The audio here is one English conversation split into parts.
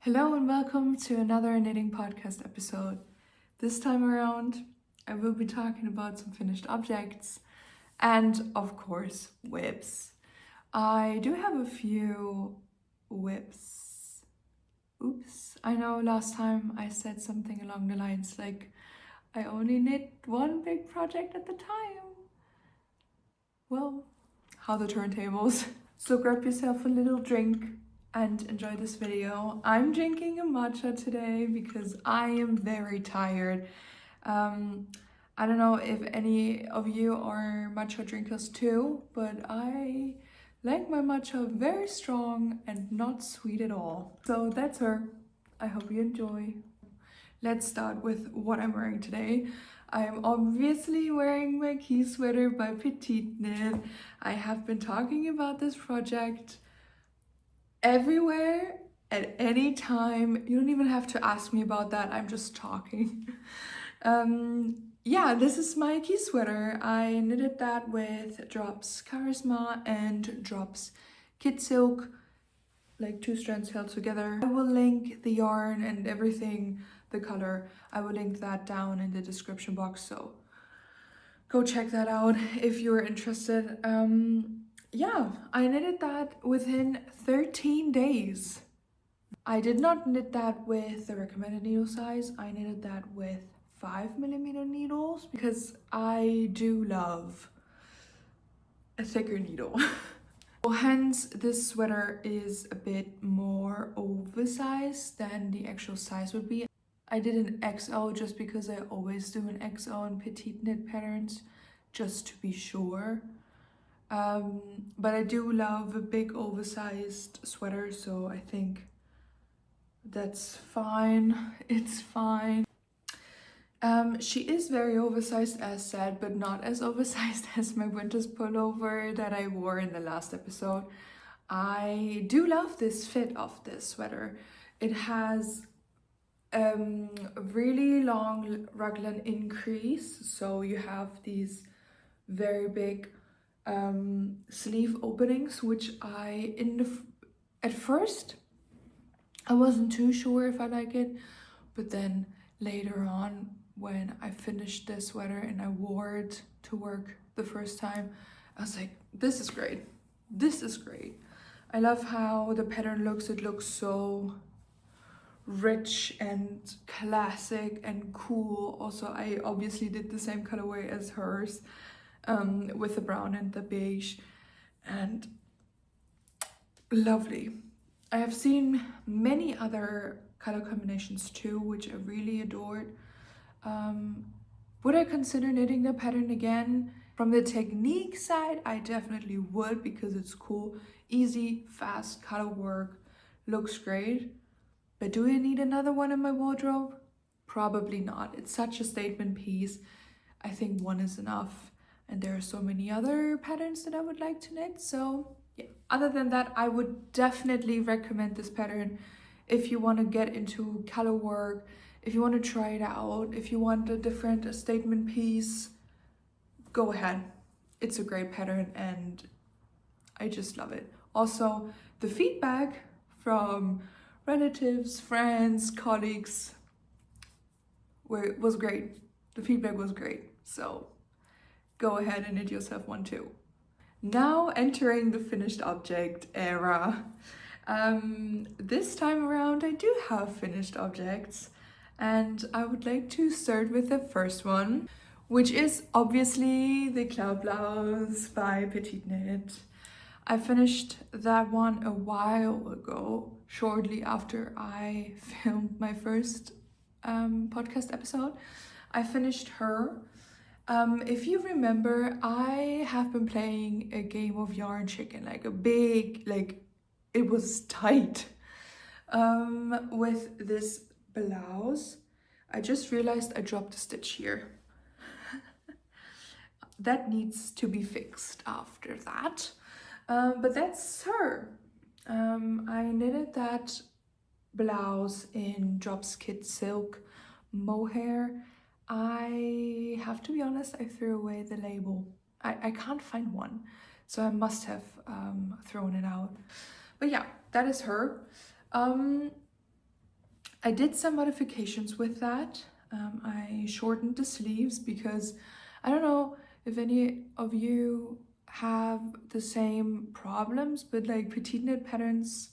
Hello and welcome to another knitting podcast episode. This time around, I will be talking about some finished objects and, of course, whips. I do have a few whips. Oops, I know last time I said something along the lines like, I only knit one big project at the time. Well, how the turntables. So grab yourself a little drink and enjoy this video. I'm drinking a matcha today because I am very tired. I don't know if any of you are matcha drinkers too, but I like my matcha very strong and not sweet at all. So that's her. I hope you enjoy. Let's start with what I'm wearing today. I'm obviously wearing my key sweater by Petite Knit. I have been talking about this project everywhere at any time. You don't even have to ask me about that. I'm just talking. Yeah, this is my key sweater. I knitted that with drops Karisma and drops kid silk, like 2 strands held together. I will link the yarn and everything, the color. I will link that down in the description box, so go check that out if you're interested. Yeah, I knitted that within 13 days. I did not knit that with the recommended needle size. I knitted that with 5mm needles because I do love a thicker needle. Well, hence this sweater is a bit more oversized than the actual size would be. I did an XL just because I always do an XL in petite knit patterns, just to be sure. But I do love a big oversized sweater, so I think that's fine. It's fine. She is very oversized as said, but not as oversized as my winter's pullover that I wore in the last episode. I do love this fit of this sweater. It has a really long raglan increase, so you have these very big sleeve openings, which at first I wasn't too sure if I like it, but then later on when I finished this sweater and I wore it to work the first time, I was like, this is great. This is great. I love how the pattern looks. It looks so rich and classic and cool. Also, I obviously did the same colorway as hers, with the brown and the beige, and lovely. I have seen many other color combinations too, which I really adored. Would I consider knitting the pattern again? From the technique side, I definitely would, because it's cool, easy, fast color work, looks great. But do I need another one in my wardrobe? Probably not. It's such a statement piece. I think one is enough. And there are so many other patterns that I would like to knit. So yeah, other than that, I would definitely recommend this pattern if you want to get into color work, if you want to try it out, if you want a different statement piece, go ahead. It's a great pattern and I just love it. Also, the feedback from relatives, friends, colleagues was great. The feedback was great. So go ahead and knit yourself one too. Now entering the finished object era. This time around I do have finished objects, and I would like to start with the first one, which is obviously the cloud blouse by Petite Knit. I finished that one a while ago, shortly after I filmed my first podcast episode. I finished her. If you remember, I have been playing a game of yarn chicken, like a big, it was tight, with this blouse. I just realized I dropped a stitch here. That needs to be fixed after that. But that's her. I knitted that blouse in drops kid silk mohair. I have to be honest, I threw away the label. I can't find one, so I must have thrown it out. But yeah, that is her. I did some modifications with that. I shortened the sleeves because I don't know if any of you have the same problems, but like petite knit patterns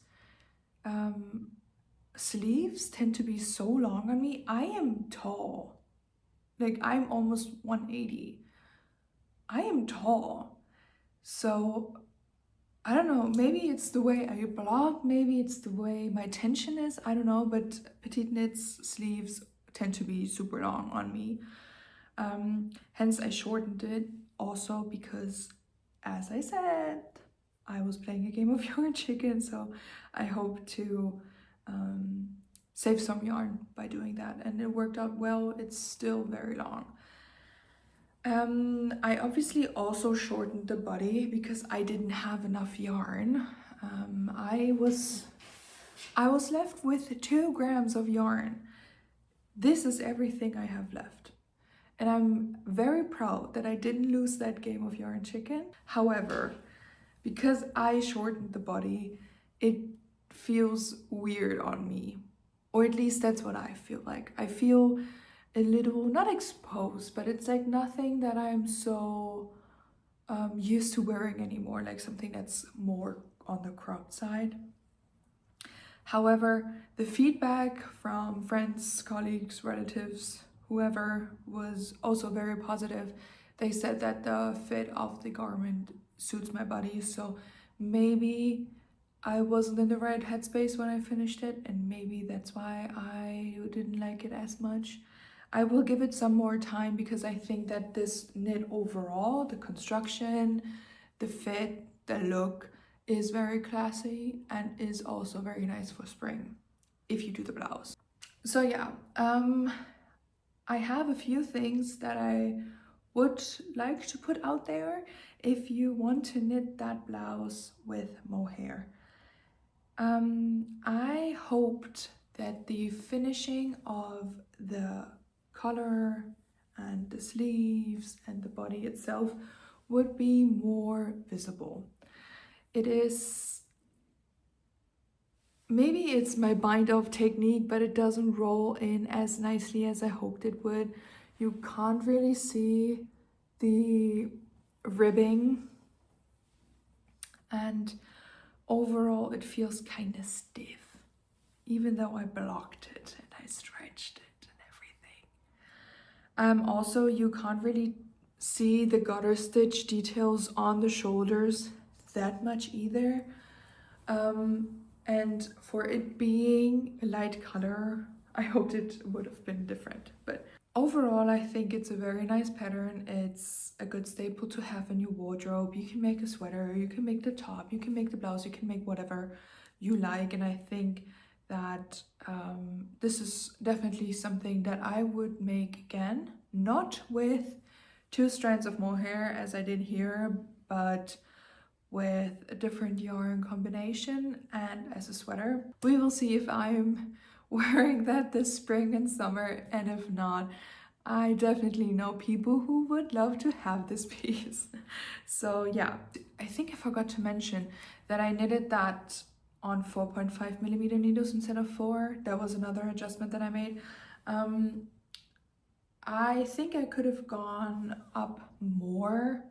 sleeves tend to be so long on me. I am tall, like I'm almost 180. I am tall, so I don't know, maybe it's the way I block, maybe it's the way my tension is, I don't know, but petite knits sleeves tend to be super long on me. Hence I shortened it, also because, as I said, I was playing a game of yarn chicken, so I hope to save some yarn by doing that, and it worked out well. It's still very long. I obviously also shortened the body because I didn't have enough yarn. I was left with 2 grams of yarn. This is everything I have left. And I'm very proud that I didn't lose that game of yarn chicken. However, because I shortened the body, it feels weird on me. Or at least that's what I feel like. I feel a little, not exposed, but it's like nothing that I'm so used to wearing anymore, like something that's more on the cropped side. However, the feedback from friends, colleagues, relatives, whoever was also very positive. They said that the fit of the garment suits my body, so maybe I wasn't in the right headspace when I finished it, and maybe that's why I didn't like it as much. I will give it some more time because I think that this knit overall, the construction, the fit, the look is very classy and is also very nice for spring if you do the blouse. So yeah, I have a few things that I would like to put out there if you want to knit that blouse with mohair. I hoped that the finishing of the collar and the sleeves and the body itself would be more visible. It is, maybe it's my bind off technique, but it doesn't roll in as nicely as I hoped it would. You can't really see the ribbing, and overall it feels kind of stiff, even though I blocked it and I stretched it and everything. Also, you can't really see the garter stitch details on the shoulders that much either. And for it being a light color, I hoped it would have been different. But overall, I think it's a very nice pattern. It's a good staple to have in your wardrobe. You can make a sweater, you can make the top, you can make the blouse, you can make whatever you like. And I think that this is definitely something that I would make again. Not with 2 strands of mohair as I did here, but with a different yarn combination and as a sweater. We will see if I'm wearing that this spring and summer, and if not, I definitely know people who would love to have this piece. So yeah, I think I forgot to mention that I knitted that on 4.5mm needles instead of 4. That was another adjustment that I made. I think I could have gone up more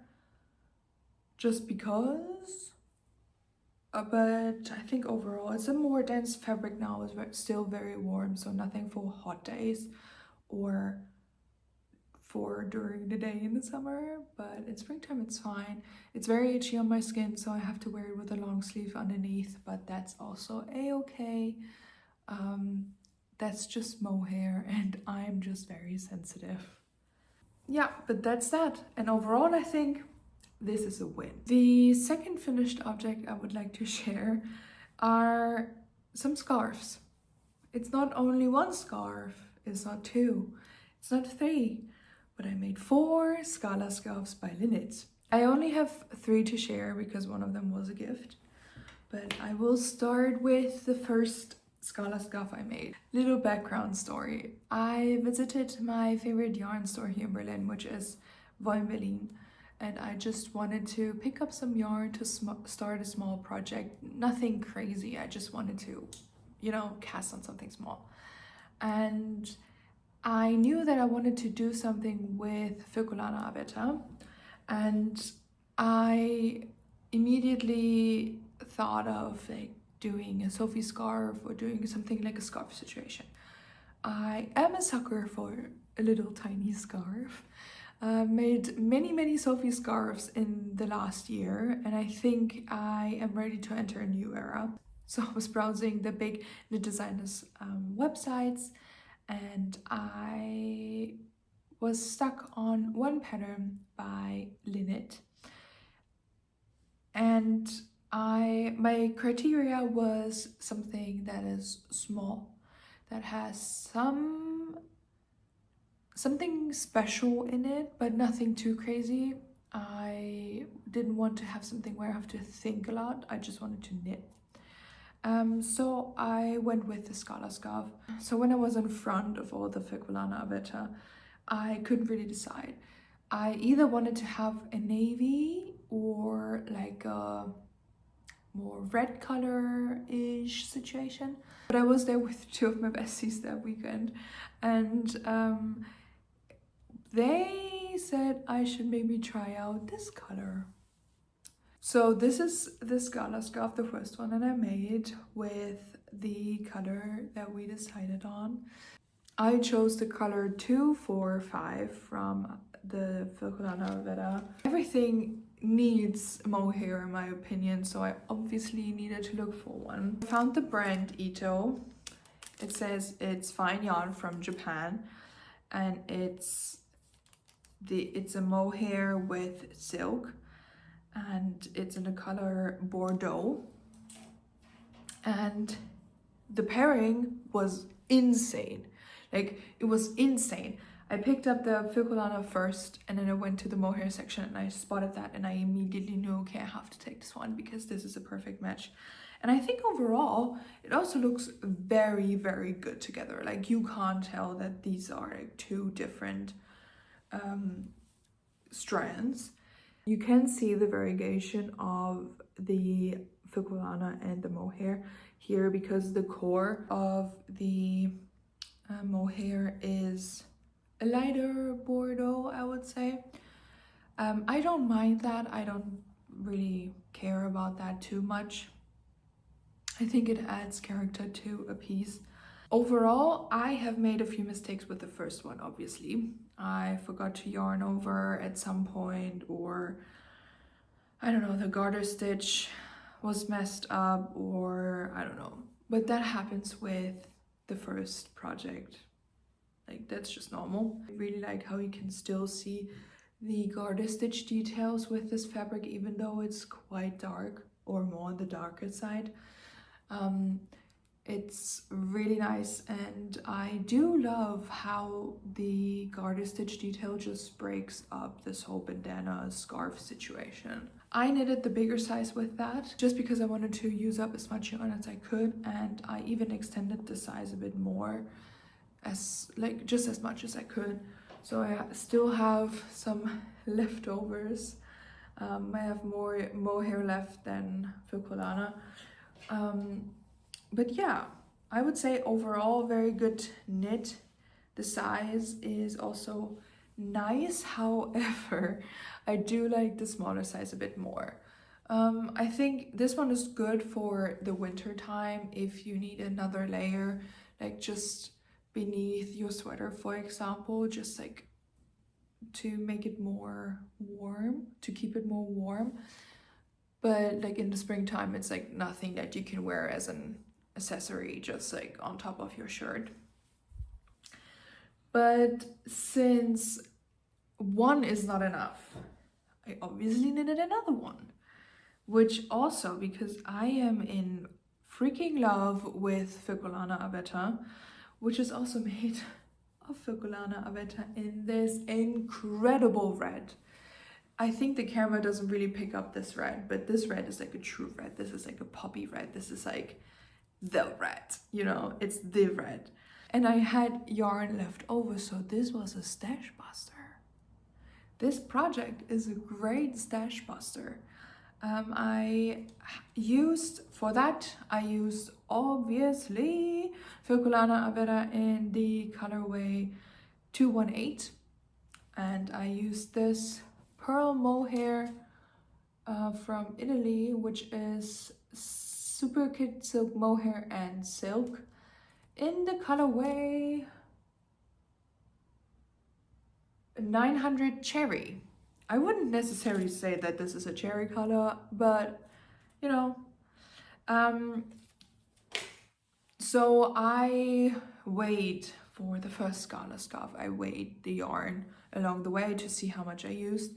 just because, but I think overall it's a more dense fabric now. It's still very warm, so nothing for hot days or for during the day in the summer, but in springtime it's fine. It's very itchy on my skin, so I have to wear it with a long sleeve underneath, but that's also a-okay. That's just mohair and I'm just very sensitive. Yeah, but that's that. And overall I think this is a win. The second finished object I would like to share are some scarves. It's not only 1 scarf, it's not 2, it's not 3, but I made 4 Scala Scarves by Linit. I only have 3 to share because one of them was a gift, but I will start with the first Scala Scarf I made. Little background story. I visited my favorite yarn store here in Berlin, which is Wolln Berlin, and I just wanted to pick up some yarn to start a small project. Nothing crazy, I just wanted to, you know, cast on something small. and I knew that I wanted to do something with Filcolana Arwetta, and I immediately thought of like doing a Sophie scarf or doing something like a scarf situation. I am a sucker for a little tiny scarf. Made many Sophie scarves in the last year, and I think I am ready to enter a new era. So I was browsing the big knit designers websites, and I was stuck on one pattern by Linnet, and my criteria was something that is small, that has something special in it, but nothing too crazy. I didn't want to have something where I have to think a lot. I just wanted to knit. So I went with the Scala Scarf. So when I was in front of all the Filcolana Arwetta, I couldn't really decide. I either wanted to have a navy or like a more red color-ish situation. But I was there with two of my besties that weekend, and they said I should maybe try out this color. So this is the Scala Scarf, the first one that I made with the color that we decided on. I chose the color 245 from the Filcolana Arwetta. Everything needs mohair in my opinion, so I obviously needed to look for one. I found the brand Egitto. It says it's fine yarn from Japan, and it's a mohair with silk, and it's in the color Bordeaux, and the pairing was insane. Like, it was insane. I picked up the Filcolana first, and then I went to the mohair section and I spotted that, and I immediately knew, okay, I have to take this one because this is a perfect match. And I think overall it also looks very good together. Like, you can't tell that these are like two different strands. You can see the variegation of the Filcolana and the mohair here, because the core of the mohair is a lighter Bordeaux, I would say. I don't mind that. I don't really care about that too much. I think it adds character to a piece. Overall, I have made a few mistakes with the first one, obviously. I forgot to yarn over at some point, or I don't know, the garter stitch was messed up, or I don't know. But that happens with the first project. Like, that's just normal. I really like how you can still see the garter stitch details with this fabric, even though it's quite dark, or more on the darker side. It's really nice, and I do love how the garter stitch detail just breaks up this whole bandana scarf situation. I knitted the bigger size with that just because I wanted to use up as much yarn as I could, and I even extended the size a bit more, just as much as I could. So I still have some leftovers. I have more mohair left than Filcolana. But yeah, I would say overall very good knit. The size is also nice, however, I do like the smaller size a bit more. I think this one is good for the winter time if you need another layer, like just beneath your sweater, for example, just like to make it more warm, to keep it more warm. But like in the springtime, it's like nothing that you can wear as an accessory, just like on top of your shirt. But since one is not enough, I obviously needed another one, which also, because I am in freaking love with Filcolana Arwetta, which is also made of Filcolana Arwetta in this incredible red. I think the camera doesn't really pick up this red, but this red is like a true red. This is like a poppy red. This is like the red, you know, it's the red. And I had yarn left over, so this was a stash buster. This project is a great stash buster. I used obviously Filcolana Arwetta in the colorway 218, and I used this pearl mohair from Italy, which is super kid silk mohair and silk in the colorway 900 cherry. I wouldn't necessarily say that this is a cherry color, but you know. So I weighed for the first Scala Scarf, I weighed the yarn along the way to see how much I used.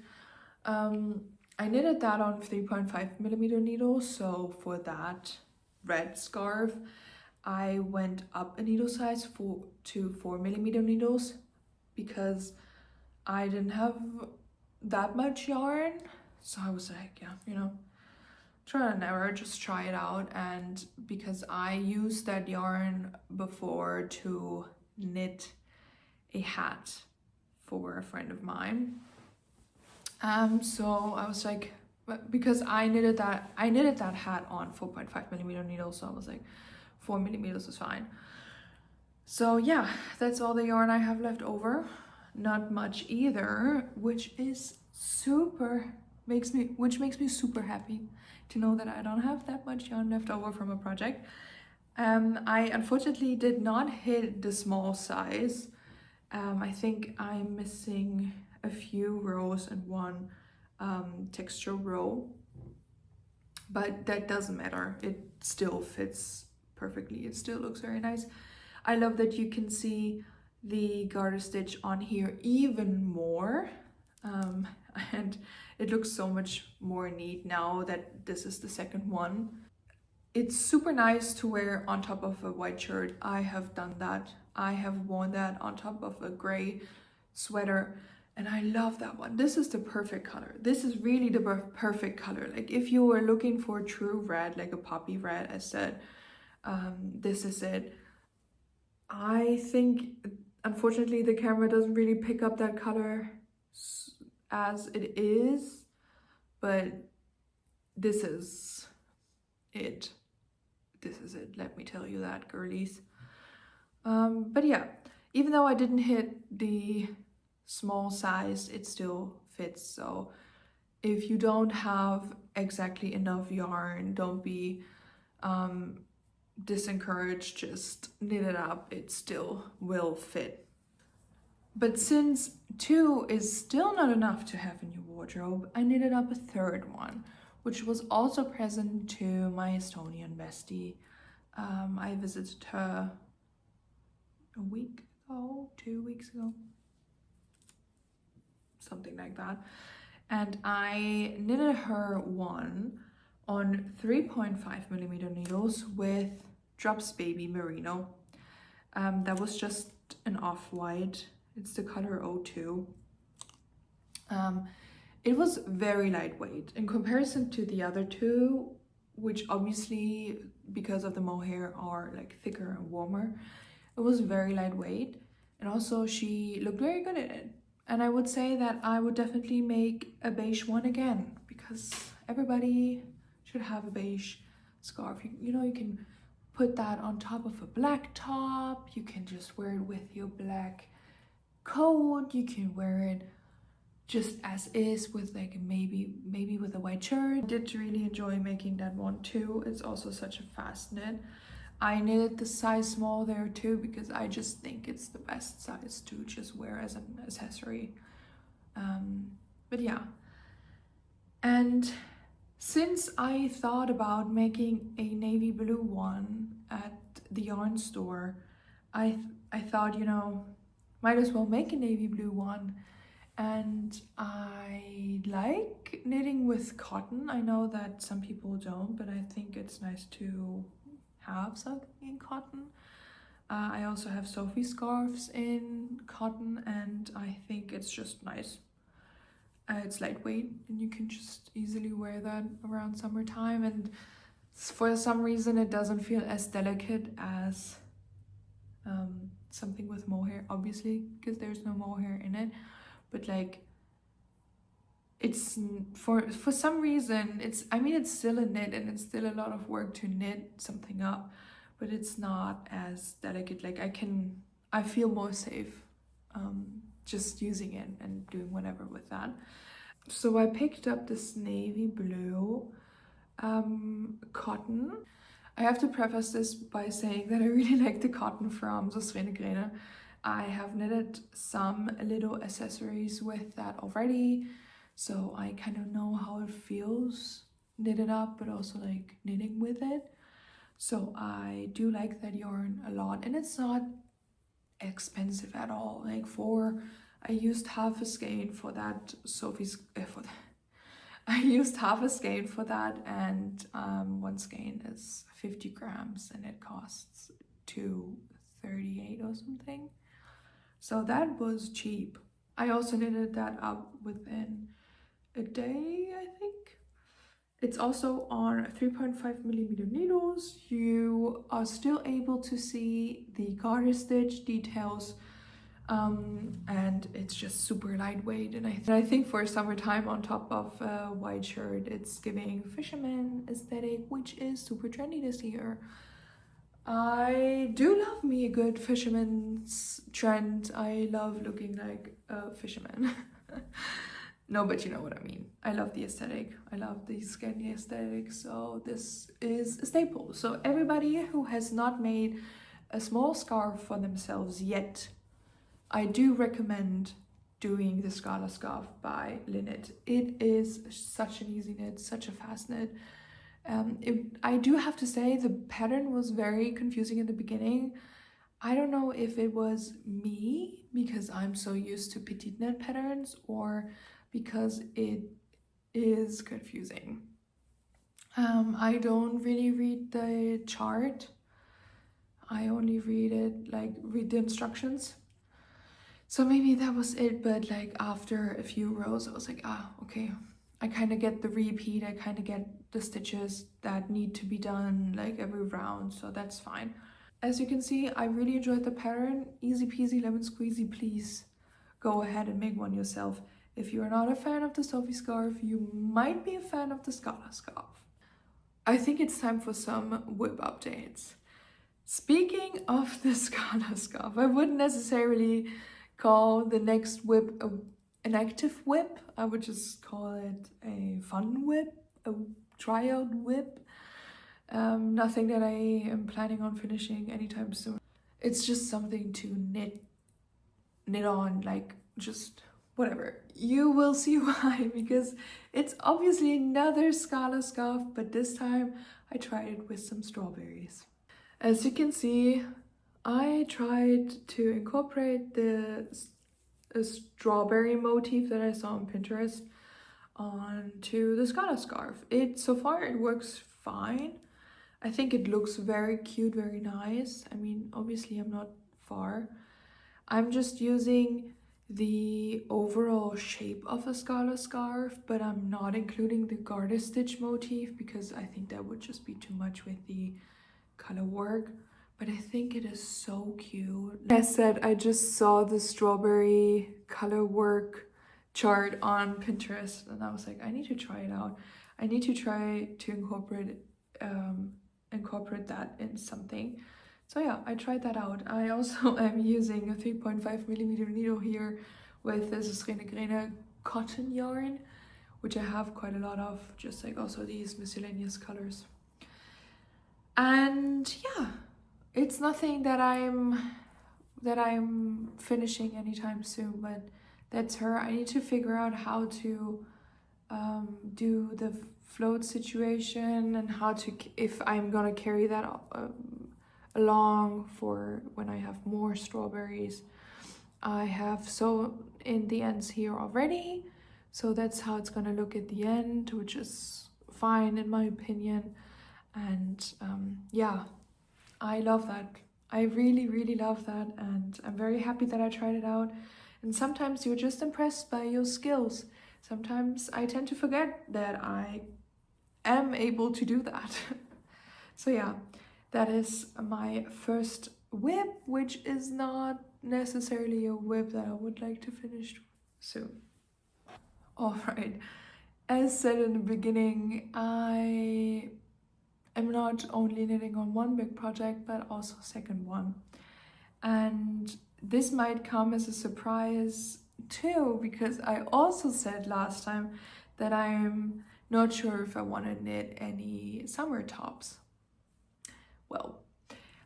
I knitted that on 3.5mm needles, so for that red scarf, I went up a needle size to 4mm needles because I didn't have that much yarn. So I was like, yeah, you know, try and error, just try it out. And because I used that yarn before to knit a hat for a friend of mine, so I was like, because I knitted that hat on 4.5mm needles, so I was like 4mm is fine. So yeah, that's all the yarn I have left over. Not much either, which makes me super happy to know that I don't have that much yarn left over from a project. I unfortunately did not hit the small size. I think I'm missing a few rows and one texture row, but that doesn't matter. It still fits perfectly. It still looks very nice. I love that you can see the garter stitch on here even more, and it looks so much more neat now that this is the second one. It's super nice to wear on top of a white shirt. I have done that. I have worn that on top of a gray sweater, and I love that one. This is the perfect color. This is really the perfect color. Like if you were looking for a true red, like a poppy red, I said, this is it. I think unfortunately the camera doesn't really pick up that color as it is, but this is it. This is it, let me tell you that, girlies. But yeah, even though I didn't hit the small size, it still fits. So if you don't have exactly enough yarn, don't be disencouraged, just knit it up, it still will fit. But since 2 is still not enough to have in your wardrobe, I knitted up a third one, which was also present to my Estonian bestie. I visited her a week ago, 2 weeks ago, something like that. And I knitted her one on 3.5mm needles with Drops Baby Merino. That was just an off-white. It's the color 02. It was very lightweight in comparison to the other two, which obviously because of the mohair are like thicker and warmer. It was very lightweight, and also she looked very good at it. And I would say that I would definitely make a beige one again, because everybody should have a beige scarf. You know, you can put that on top of a black top, you can just wear it with your black coat, you can wear it just as is with like maybe with a white shirt. I did really enjoy making that one too. It's also such a fast knit. I knitted the size small there too because I just think it's the best size to just wear as an accessory. But yeah, and since I thought about making a navy blue one at the yarn store, I thought, you know, might as well make a navy blue one. And I like knitting with cotton. I know that some people don't, but I think it's nice to have something in cotton. I also have Sophie scarves in cotton, and I think it's just nice. It's lightweight and you can just easily wear that around summertime, and for some reason it doesn't feel as delicate as something with mohair, obviously because there's no mohair in it, but like it's for some reason I mean it's still a knit and it's still a lot of work to knit something up, but it's not as delicate. Like I feel more safe just using it and doing whatever with that. So I picked up this navy blue cotton. I have to preface this by saying that I really like the cotton from soestrene grene. I have knitted some little accessories with that already, so I kind of know how it feels knitted up, but also like knitting with it. So I do like that yarn a lot, and it's not expensive at all. Like I used half a skein for that I used half a skein for that, and one skein is 50 grams and it costs 238 or something. So that was cheap. I also knitted that up within a day, I think. It's also on 3.5mm needles. You are still able to see the garter stitch details, and it's just super lightweight, and I think for summertime on top of a white shirt it's giving fisherman aesthetic, which is super trendy this year. I do love me a good fisherman's trend. I love looking like a fisherman. No, but you know what I mean. I love the aesthetic. I love the skinny aesthetic, so this is a staple. So everybody who has not made a small scarf for themselves yet, I do recommend doing the Scala Scarf by Linnet. It is such an easy knit, such a fast knit. I do have to say the pattern was very confusing in the beginning. I don't know if it was me because I'm so used to petite knit patterns, or because it is confusing. I don't really read the chart. I only read the instructions. So maybe that was it, but like after a few rows, I was like, okay. I kind of get the repeat, I kind of get the stitches that need to be done like every round, so that's fine. As you can see, I really enjoyed the pattern. Easy peasy lemon squeezy, please go ahead and make one yourself. If you're not a fan of the Sophie scarf, you might be a fan of the Scala scarf. I think it's time for some whip updates. Speaking of the Scala scarf, I wouldn't necessarily call the next whip an active whip. I would just call it a fun whip, a tryout whip. Nothing that I am planning on finishing anytime soon. It's just something to knit on, like just whatever. You will see why, because it's obviously another Scala scarf, but this time I tried it with some strawberries. As you can see, I tried to incorporate the strawberry motif that I saw on Pinterest onto the Scala scarf. So far it works fine. I think it looks very cute, very nice. I mean, obviously I'm not far. I'm just using the overall shape of a Scala scarf, but I'm not including the garter stitch motif because I think that would just be too much with the color work. But I think it is so cute. Like I said, I just saw the strawberry color work chart on Pinterest and I was like, I need to try it out. I need to try to incorporate that in something. So yeah, I tried that out. I also am using a 3.5mm needle here with this soestrene grene cotton yarn, which I have quite a lot of, just like also these miscellaneous colors. And yeah, it's nothing that I'm finishing anytime soon, but that's her. I need to figure out how to do the float situation and how to, if I'm gonna carry that along for when I have more strawberries. I have sewn in the ends here already, so that's how it's gonna look at the end, which is fine in my opinion. And yeah, I love that. I really love that, and I'm very happy that I tried it out. And sometimes you're just impressed by your skills. Sometimes I tend to forget that I am able to do that. So yeah, that is my first whip, which is not necessarily a whip that I would like to finish soon. Alright, as said in the beginning, I am not only knitting on one big project, but also a second one. And this might come as a surprise too, because I also said last time that I'm not sure if I want to knit any summer tops. Well,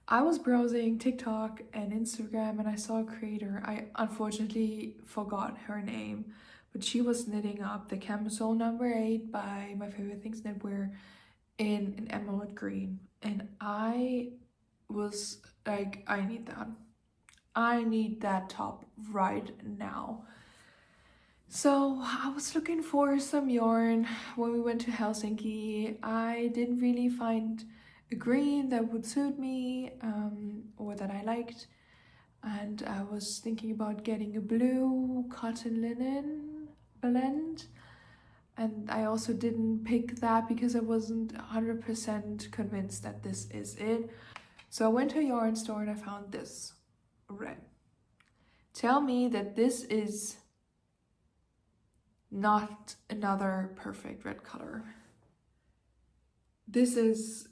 I was browsing TikTok and Instagram and I saw a creator. I unfortunately forgot her name, but she was knitting up the Camisole No. 8 by My Favorite Things Knitwear in an emerald green. And I was like, I need that. I need that top right now. So I was looking for some yarn when we went to Helsinki. I didn't really find a green that would suit me or that I liked, and I was thinking about getting a blue cotton linen blend, and I also didn't pick that because I wasn't 100% convinced that this is it. So I went to a yarn store and I found this red. Tell me that this is not another perfect red color. This is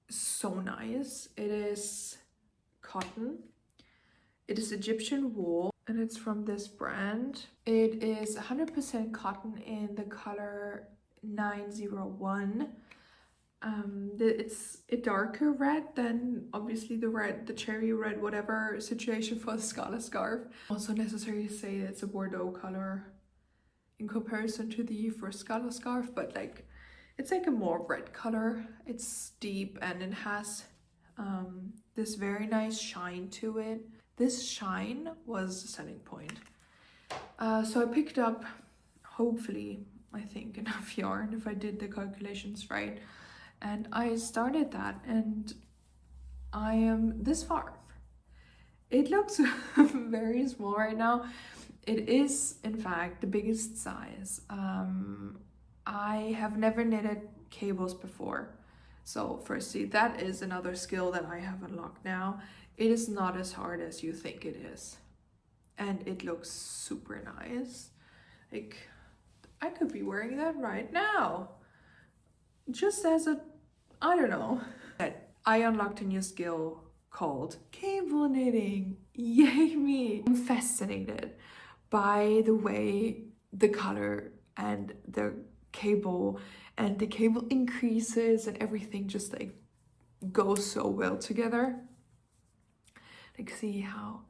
so nice. It is cotton. It is Egyptian wool and it's from this brand. It is 100% cotton in the color 901. It's a darker red than obviously the cherry red, whatever situation for the Scala Scarf. Also necessary to say it's a Bordeaux color in comparison to the first Scala Scarf, but like it's like a more red color. It's deep and it has this very nice shine to it. This shine was the selling point. So I picked up, hopefully, I think enough yarn if I did the calculations right. And I started that and I am this far. It looks very small right now. It is, in fact, the biggest size. I have never knitted cables before. So firstly, that is another skill that I have unlocked now. It is not as hard as you think it is. And it looks super nice. Like, I could be wearing that right now. Just as a, I don't know. I unlocked a new skill called cable knitting. Yay me! I'm fascinated by the way the color and the cable increases and everything just like goes so well together. Like, see how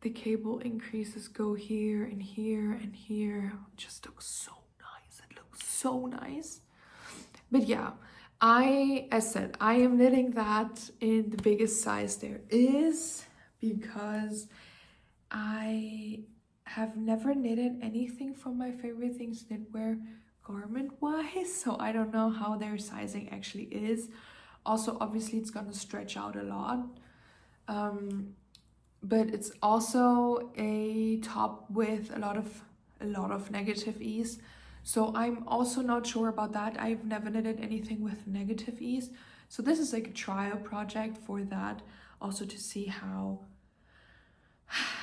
the cable increases go here and here and here. It just looks so nice. It looks so nice. But yeah, as said, I am knitting that in the biggest size there is because I have never knitted anything from My Favorite Things Knitwear garment wise, so I don't know how their sizing actually is. Also, obviously it's gonna stretch out a lot, but it's also a top with a lot of negative ease, so I'm also not sure about that. I've never knitted anything with negative ease, so this is like a trial project for that, also to see how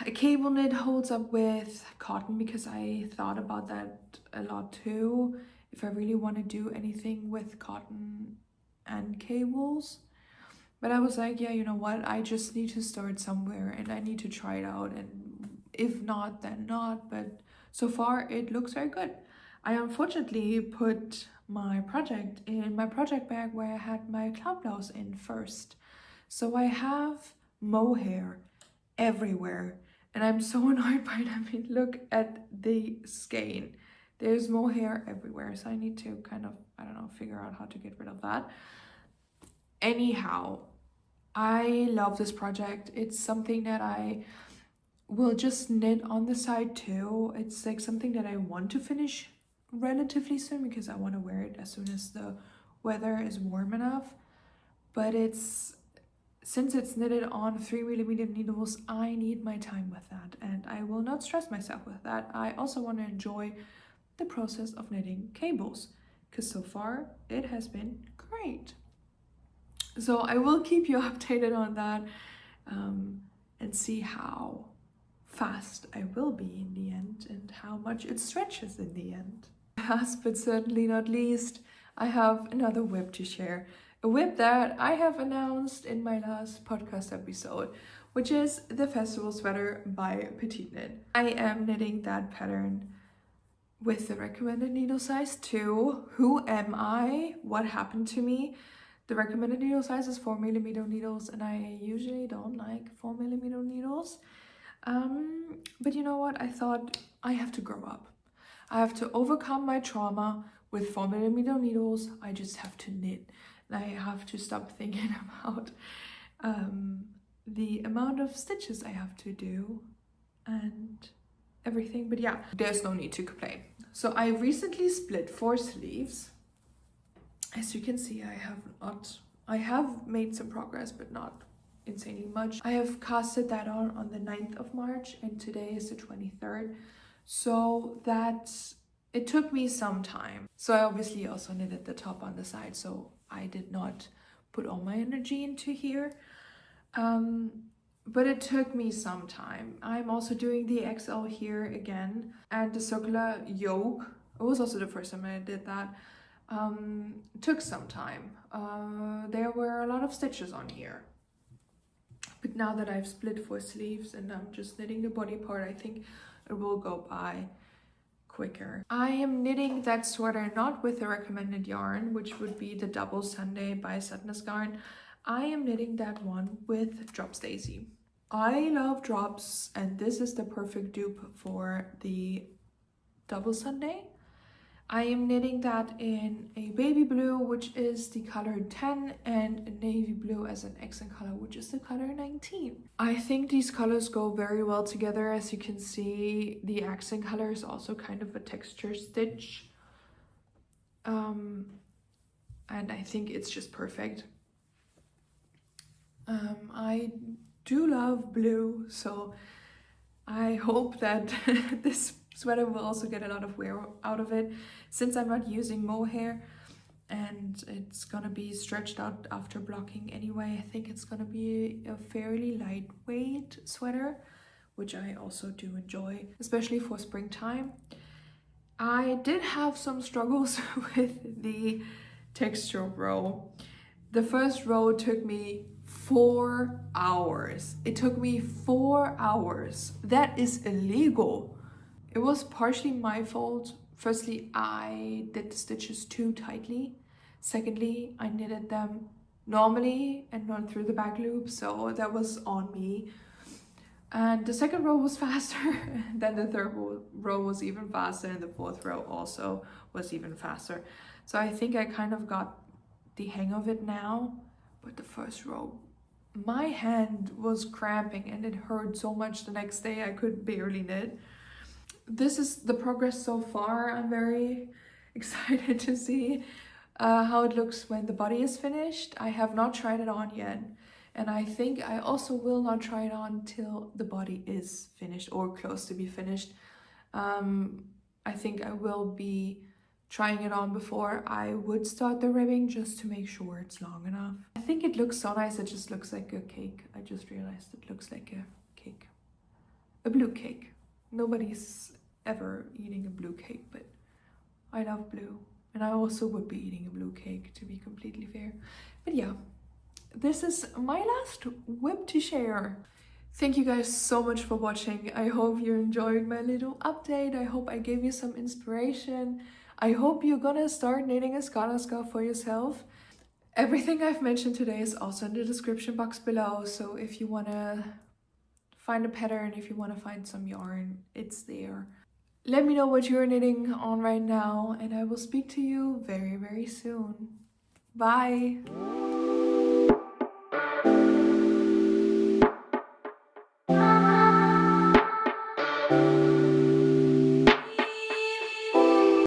a cable knit holds up with cotton, because I thought about that a lot too, if I really want to do anything with cotton and cables. But I was like, yeah, you know what, I just need to start somewhere and I need to try it out, and if not, then not. But so far it looks very good. I unfortunately put my project in my project bag where I had my cloud blouse in first. So I have mohair everywhere and I'm so annoyed by it. I mean, look at the skein. There's mohair everywhere, so I need to kind of, I don't know, figure out how to get rid of that. Anyhow, I love this project. It's something that I will just knit on the side too. It's like something that I want to finish relatively soon because I want to wear it as soon as the weather is warm enough. But since it's knitted on 3mm needles, I need my time with that, and I will not stress myself with that. I also want to enjoy the process of knitting cables, because so far it has been great. So I will keep you updated on that and see how fast I will be in the end and how much it stretches in the end. Last but certainly not least, I have another whip to share. A whip that I have announced in my last podcast episode, which is the festival sweater by Petite Knit. I am knitting that pattern with the recommended needle size 2. Who am I? What happened to me? The recommended needle size is 4mm needles, and I usually don't like 4mm needles. But you know what? I thought I have to grow up. I have to overcome my trauma with 4mm needles. I just have to knit. And I have to stop thinking about the amount of stitches I have to do and everything. But yeah, there's no need to complain. So I recently split 4 sleeves. As you can see, I have made some progress, but not insanely much. I have casted that on the 9th of March, and today is the 23rd. So it took me some time. So I obviously also knitted the top on the side, so I did not put all my energy into here. But it took me some time. I'm also doing the XL here again, and the circular yoke. It was also the first time I did that. Took some time. There were a lot of stitches on here. But now that I've split 4 sleeves and I'm just knitting the body part, I think it will go by quicker. I am knitting that sweater not with the recommended yarn, which would be the Double Sunday by Sadness Yarn. I am knitting that one with Drops Daisy. I love drops, and this is the perfect dupe for the Double Sunday. I am knitting that in a baby blue, which is the color 10, and a navy blue as an accent color, which is the color 19. I think these colors go very well together. As you can see, the accent color is also kind of a texture stitch. And I think it's just perfect. I do love blue, so I hope that this sweater will also get a lot of wear out of it, since I'm not using mohair and it's gonna be stretched out after blocking anyway. I think it's gonna be a fairly lightweight sweater, which I also do enjoy, especially for springtime. I did have some struggles with the texture row. The first row took me 4 hours. It took me 4 hours. That is illegal. It was partially my fault. Firstly, I did the stitches too tightly. Secondly, I knitted them normally and not through the back loop, so that was on me. And the second row was faster, then the third row was even faster, and the fourth row also was even faster. So I think I kind of got the hang of it now, but the first row, my hand was cramping and it hurt so much the next day I could barely knit. This is the progress so far. I'm very excited to see how it looks when the body is finished. I have not tried it on yet, and I think I also will not try it on till the body is finished or close to be finished. I think I will be trying it on before I would start the ribbing, just to make sure it's long enough. I think it looks so nice. It just looks like a cake. I just realized it looks like a cake, a blue cake. Nobody's ever eating a blue cake, but I love blue, and I also would be eating a blue cake, to be completely fair. But yeah, this is my last whip to share. Thank you guys so much for watching. I hope you enjoyed my little update. I hope I gave you some inspiration. I hope you're gonna start knitting a Scala Scarf for yourself. Everything I've mentioned today is also in the description box below, so if you wanna find a pattern, if you want to find some yarn, it's there. Let me know what you're knitting on right now, and I will speak to you very, very soon. Bye!